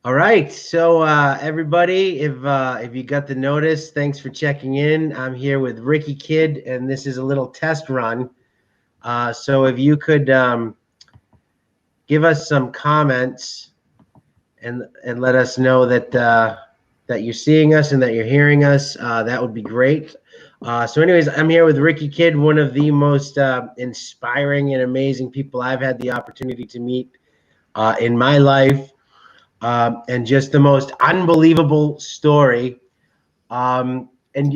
All right, so everybody, if you got the notice, thanks for checking in. I'm here with Ricky Kidd, and this is a little test run. So if you could give us some comments and let us know that that you're seeing us and that you're hearing us, that would be great. So, anyways, I'm here with Ricky Kidd, one of the most inspiring and amazing people I've had the opportunity to meet in my life. And just the most unbelievable story. And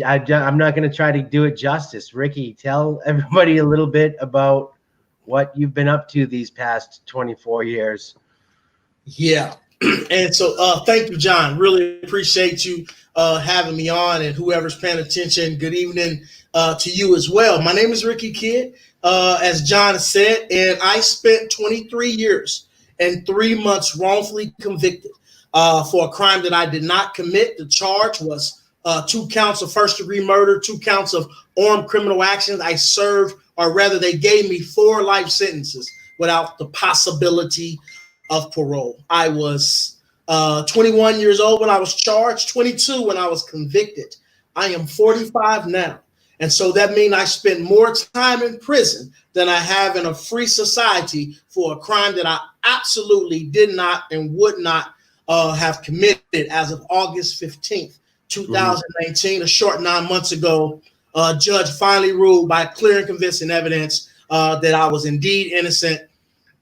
I'm not going to try to do it justice. Ricky, tell everybody a little bit about what you've been up to these past 24 years. Yeah. And so thank you, John. Really appreciate you having me on, and whoever's paying attention, good evening to you as well. My name is Ricky Kidd, as John said, and I spent 23 years and 3 months wrongfully convicted for a crime that I did not commit. The charge was 2 counts of first-degree murder, 2 counts of armed criminal actions. I served, or rather they gave me 4 life sentences without the possibility of parole. I was 21 years old when I was charged, 22 when I was convicted. I am 45 now. And so that means I spent more time in prison than I have in a free society for a crime that I absolutely did not and would not have committed as of August 15th, 2019, a short 9 months ago. Judge finally ruled by clear and convincing evidence that I was indeed innocent.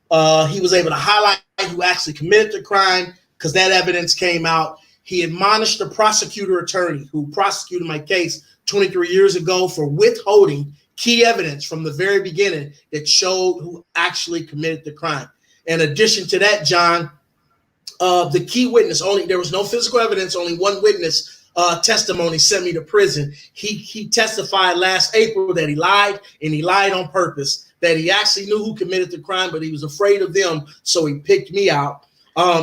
He was able to highlight who actually committed the crime because that evidence came out. He admonished the prosecutor attorney who prosecuted my case 23 years ago for withholding key evidence from the very beginning that showed who actually committed the crime. In addition to that, John, the key witness, there was no physical evidence, only one witness testimony sent me to prison. He testified last April that he lied, and he lied on purpose, that he actually knew who committed the crime, but he was afraid of them, so he picked me out.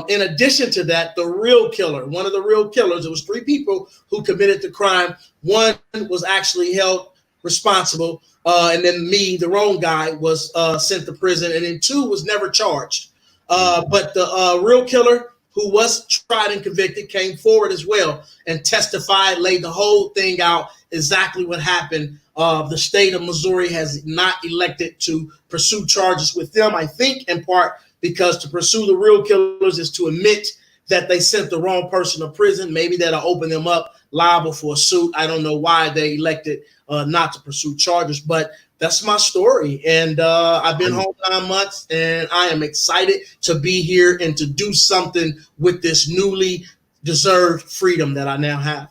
In addition to that, the real killer, one of the real killers, it was 3 people who committed the crime. One was actually held responsible, and then me, the wrong guy, was sent to prison, and then 2 was never charged. But the real killer, who was tried and convicted, came forward as well and testified, laid the whole thing out, exactly what happened. The state of Missouri has not elected to pursue charges with them, I think in part because to pursue the real killers is to admit that they sent the wrong person to prison. Maybe that'll open them up liable for a suit. I don't know why they elected not to pursue charges, but that's my story. And I've been home 9 months, and I am excited to be here and to do something with this newly deserved freedom that I now have.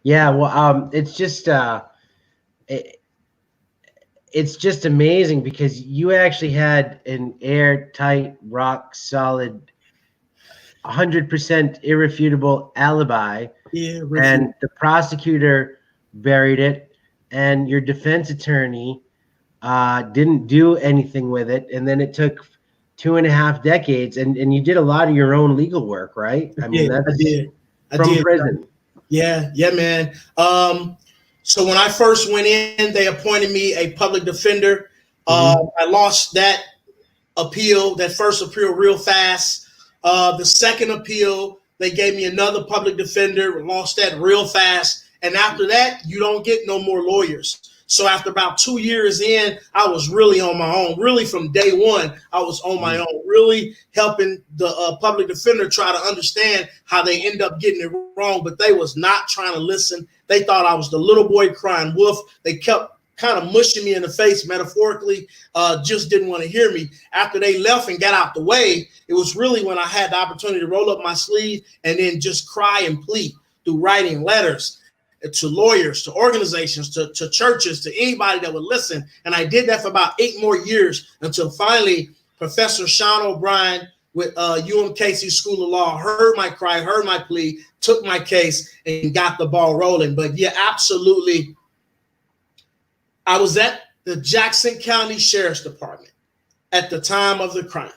Yeah, well, it's just amazing because you actually had an airtight, rock solid, 100% irrefutable alibi. Yeah, and the prosecutor buried it, and your defense attorney didn't do anything with it. And then it took 2.5 decades, and you did a lot of your own legal work, right? I did. From prison. Yeah, man. So when I first went in, they appointed me a public defender. I lost that appeal, that first appeal, real fast. The second appeal, they gave me another public defender, lost that real fast. And after that, you don't get no more lawyers. So after about 2 years in, I was really on my own. Really from day one, I was on my own, really helping the public defender try to understand how they end up getting it wrong. But they was not trying to listen. They thought I was the little boy crying wolf. They kept kind of mushing me in the face metaphorically, just didn't want to hear me. After they left and got out the way, it was really when I had the opportunity to roll up my sleeve and then just cry and plead through writing letters to lawyers, to organizations, to churches, to anybody that would listen. And I did that for about 8 more years until finally Professor Sean O'Brien with UMKC School of Law heard my cry, heard my plea, took my case, and got the ball rolling. But yeah, absolutely. I was at the Jackson County Sheriff's Department at the time of the crime.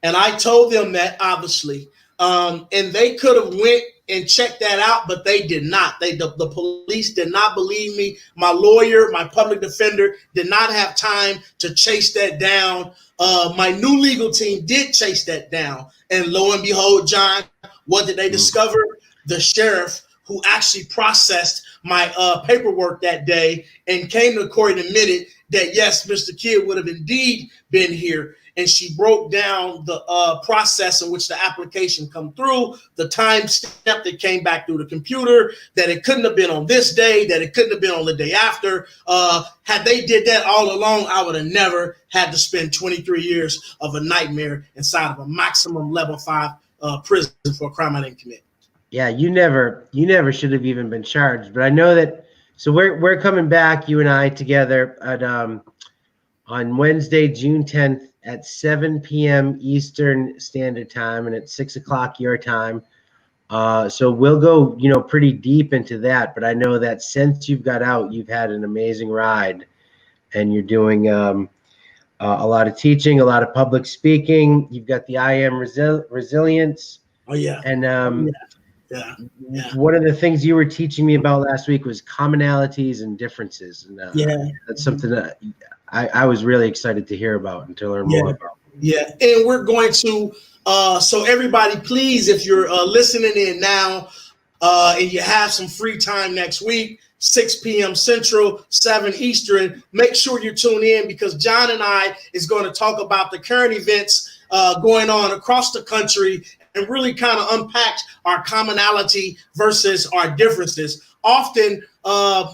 And I told them that, obviously, and they could have went and checked that out, but they did not. The police did not believe me. My lawyer, my public defender did not have time to chase that down. My new legal team did chase that down. And lo and behold, John, What did they discover? The sheriff who actually processed my paperwork that day and came to court and admitted that, yes, Mr. Kidd would have indeed been here. And she broke down the process in which the application come through, the time stamp that came back through the computer, that it couldn't have been on this day, that it couldn't have been on the day after. Had they did that all along, I would have never had to spend 23 years of a nightmare inside of a maximum level 5 prison for a crime I didn't commit. Yeah, you never should have even been charged. But I know that. So we're coming back, you and I, together at on Wednesday, June 10th at 7 p.m. Eastern Standard Time, and at 6 o'clock your time. So we'll go, pretty deep into that. But I know that since you've got out, you've had an amazing ride, and you're doing a lot of teaching, a lot of public speaking. You've got the I Am Resilience. Oh yeah. And Yeah. one of the things you were teaching me about last week was commonalities and differences. And that's something that I was really excited to hear about and to learn more about. Yeah, and we're going to, so everybody, please, if you're listening in now and you have some free time next week, 6 p.m. Central, 7 Eastern, make sure you tune in, because John and I is going to talk about the current events going on across the country and really kind of unpack our commonality versus our differences. Often,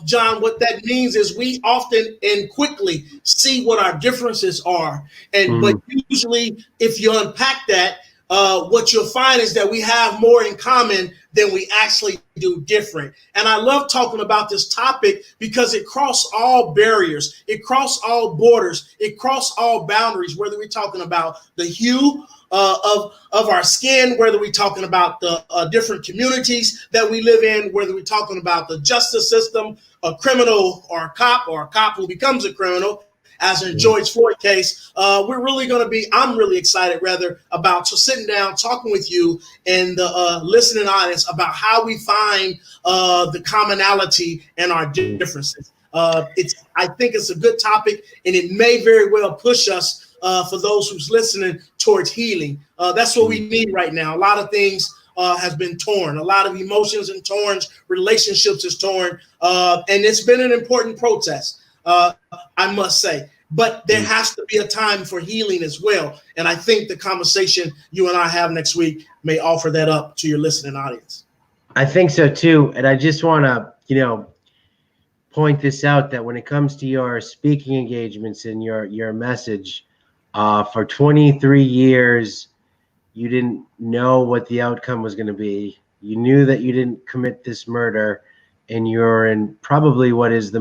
John, what that means is we often and quickly see what our differences are. And but usually, if you unpack that, what you'll find is that we have more in common than we actually do different. And I love talking about this topic because it crosses all barriers, it crosses all borders, it crosses all boundaries, whether we're talking about the hue of our skin, whether we're talking about the different communities that we live in, whether we're talking about the justice system, a criminal or a cop who becomes a criminal, as in George Floyd case. I'm really excited rather about sitting down, talking with you and the listening audience about how we find the commonality and our differences. I think it's a good topic, and it may very well push us for those who's listening towards healing. That's what we need right now. A lot of things has been torn. A lot of emotions and torn. Relationships is torn. And it's been an important protest, I must say. But there has to be a time for healing as well. And I think the conversation you and I have next week may offer that up to your listening audience. I think so too. And I just want to, point this out, that when it comes to your speaking engagements and your message, for 23 years, you didn't know what the outcome was going to be. You knew that you didn't commit this murder, and you're in probably what is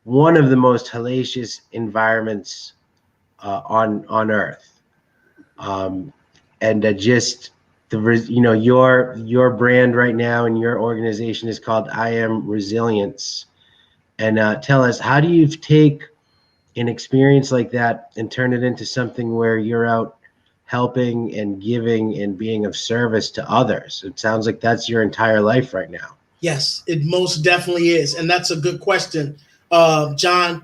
one of the most hellacious environments on Earth. And just your brand right now and your organization is called I Am Resilience. And tell us, how do you take an experience like that and turn it into something where you're out helping and giving and being of service to others? It sounds like that's your entire life right now. Yes, it most definitely is. And that's a good question, John.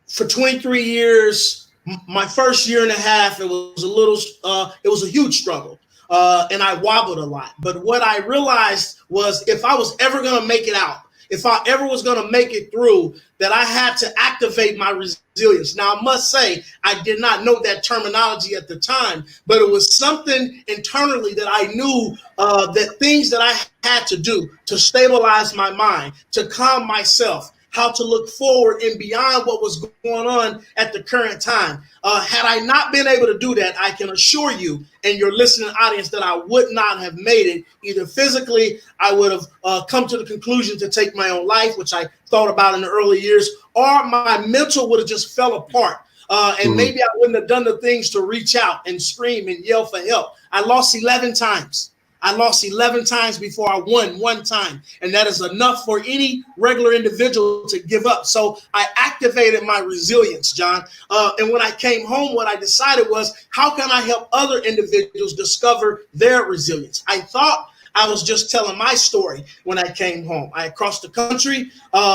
For 23 years, my first year and a half, it was a huge struggle. And I wobbled a lot. But what I realized was, if I was ever going to make it out, if I ever was going to make it through, that I had to activate my resilience. Now, I must say, I did not know that terminology at the time, but it was something internally that I knew, that things that I had to do to stabilize my mind, to calm myself, how to look forward and beyond what was going on at the current time. Had I not been able to do that, I can assure you and your listening audience that I would not have made it. Either physically, I would have come to the conclusion to take my own life, which I thought about in the early years, or my mental would have just fell apart. And maybe I wouldn't have done the things to reach out and scream and yell for help. I lost 11 times. I lost 11 times before I won one time. And that is enough for any regular individual to give up. So I activated my resilience, John. And when I came home, what I decided was, how can I help other individuals discover their resilience? I thought I was just telling my story when I came home. I had crossed the country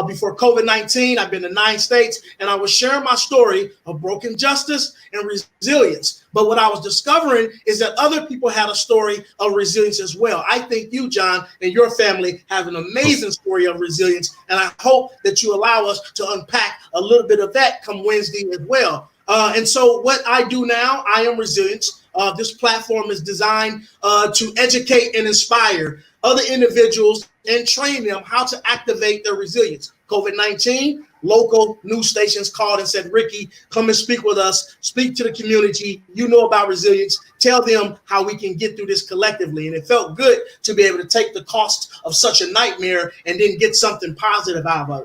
before COVID-19. I've been to 9 states, and I was sharing my story of broken justice and resilience. But what I was discovering is that other people had a story of resilience as well. I think you, John, and your family have an amazing story of resilience, and I hope that you allow us to unpack a little bit of that come Wednesday as well. And so what I do now, I Am Resilience. This platform is designed to educate and inspire other individuals and train them how to activate their resilience. COVID-19, local news stations called and said, Ricky, come and speak with us, speak to the community. You know about resilience. Tell them how we can get through this collectively. And it felt good to be able to take the cost of such a nightmare and then get something positive out of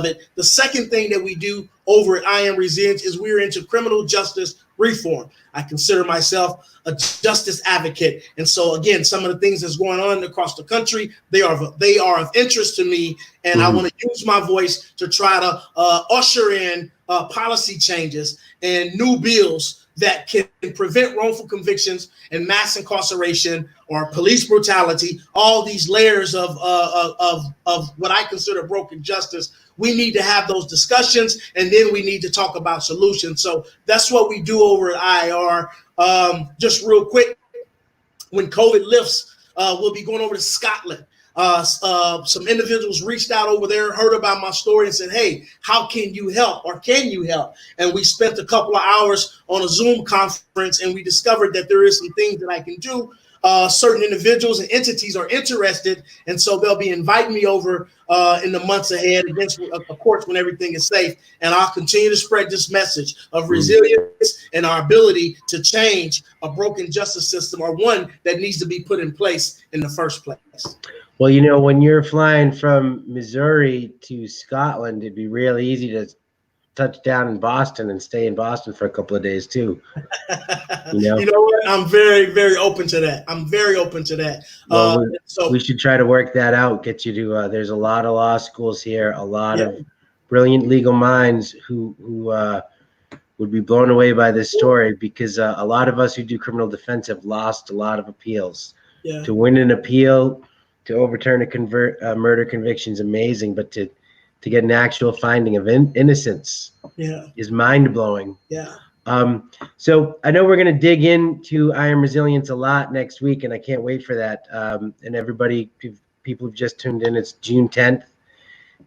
it. The second thing that we do over at I Am Resilience is we're into criminal justice reform. I consider myself a justice advocate. And so again, some of the things that's going on across the country, they are of interest to me. And I want to use my voice to try to usher in policy changes and new bills that can prevent wrongful convictions and mass incarceration or police brutality, all these layers of what I consider broken justice. We need to have those discussions, and then we need to talk about solutions. So that's what we do over at IR. Just real quick, when COVID lifts, we'll be going over to Scotland. Some individuals reached out over there, heard about my story, and said, hey, how can you help, or can you help? And we spent a couple of hours on a Zoom conference, and we discovered that there is some things that I can do. Certain individuals and entities are interested, and so they'll be inviting me over in the months ahead, of course, when everything is safe. And I'll continue to spread this message of resilience and our ability to change a broken justice system, or one that needs to be put in place in the first place. Well, you know, when you're flying from Missouri to Scotland, it'd be really easy to touch down in Boston and stay in Boston for a couple of days too. You know what? I'm very, very open to that. I'm very open to that. Well, we should try to work that out. Get you to. There's a lot of law schools here. A lot of brilliant legal minds who would be blown away by this story, because a lot of us who do criminal defense have lost a lot of appeals. Yeah. To win an appeal, to overturn a murder conviction is amazing, but to get an actual finding of innocence is mind-blowing. Yeah. So I know we're going to dig into I Am Resilience a lot next week, and I can't wait for that. And everybody, people who've just tuned in, it's June 10th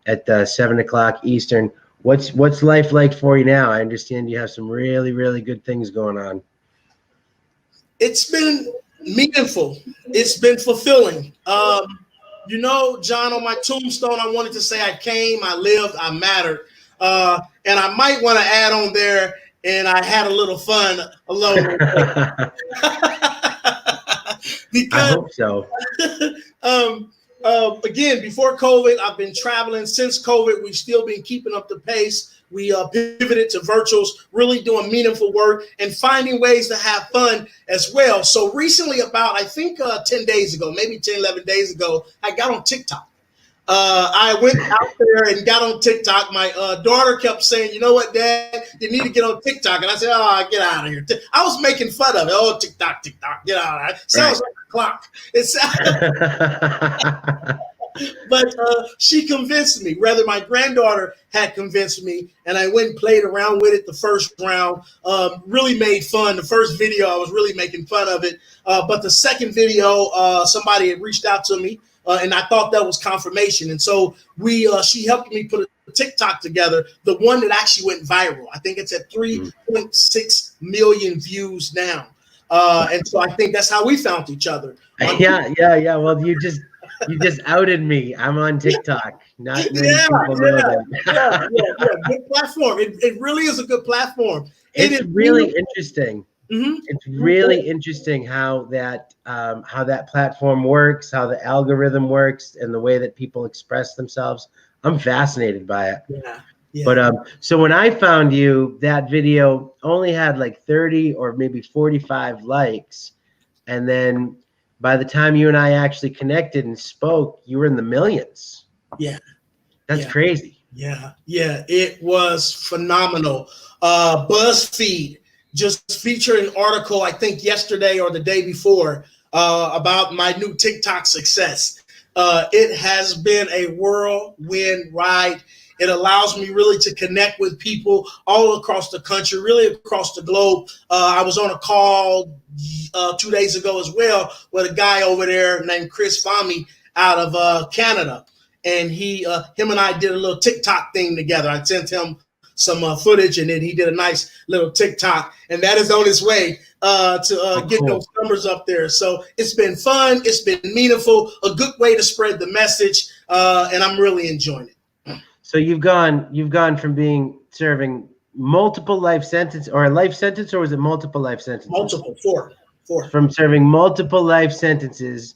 at 7 o'clock Eastern. What's life like for you now? I understand you have some really, really good things going on. It's been meaningful. It's been fulfilling. You know, John, on my tombstone, I wanted to say I came, I lived, I mattered. And I might want to add on there, and I had a little fun alone. Because, I hope so. Again, before COVID, I've been traveling. Since COVID, we've still been keeping up the pace. We pivoted to virtuals, really doing meaningful work and finding ways to have fun as well. So recently, about, I think 10 days ago, maybe 10, 11 days ago, I got on TikTok. I went out there and got on TikTok. My daughter kept saying, you know what, Dad, you need to get on TikTok. And I said, oh, get out of here. I was making fun of it. Oh, TikTok, get out of here. Sounds like a clock. But she convinced me. Rather, my granddaughter had convinced me, and I went and played around with it the first round. Really made fun. The first video, I was really making fun of it. But the second video, somebody had reached out to me, and I thought that was confirmation. And so she helped me put a TikTok together, the one that actually went viral. I think it's at 3.6 million views now. And so I think that's how we found each other. Yeah. Well, you just outed me. I'm on TikTok. Not many people know that. Good platform. It really is a good platform. It's really interesting. Mm-hmm. It's really interesting how that platform works, how the algorithm works, and the way that people express themselves. I'm fascinated by it. Yeah. But so when I found you, that video only had like 30 or maybe 45 likes, and then by the time you and I actually connected and spoke, you were in the millions. Yeah. That's crazy. Yeah. It was phenomenal. BuzzFeed just featured an article, I think yesterday or the day before, about my new TikTok success. It has been a whirlwind ride. It allows me really to connect with people all across the country, really across the globe. I was on a call 2 days ago as well with a guy over there named Chris Fami out of Canada. And him and I did a little TikTok thing together. I sent him some footage, and then he did a nice little TikTok, and that is on its way to get those numbers up there. So it's been fun. It's been meaningful, a good way to spread the message, and I'm really enjoying it. So you've gone from serving multiple life sentence, or a life sentence, or was it multiple life sentences? Multiple, four. From serving multiple life sentences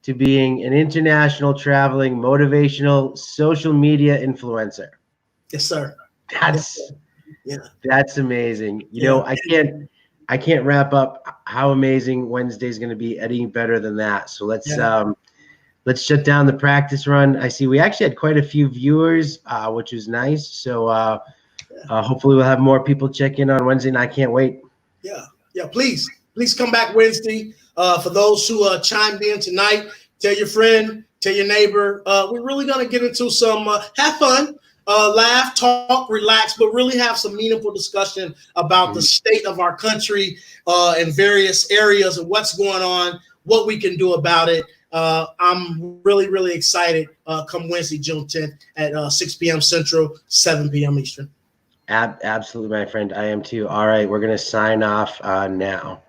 to being an international traveling motivational social media influencer. Yes, sir. That's amazing. You know, I can't wrap up how amazing Wednesday's going to be any better than that. So let's shut down the practice run. I see we actually had quite a few viewers, which was nice. So hopefully we'll have more people check in on Wednesday, and I can't wait. Yeah. Please come back Wednesday. For those who chimed in tonight, tell your friend, tell your neighbor. We're really going to get into some have fun, laugh, talk, relax, but really have some meaningful discussion about the state of our country in various areas and what's going on, what we can do about it. I'm really, really excited come Wednesday, June 10th at 6 p.m. Central, 7 p.m. Eastern. Absolutely, my friend. I am too. All right, we're going to sign off now.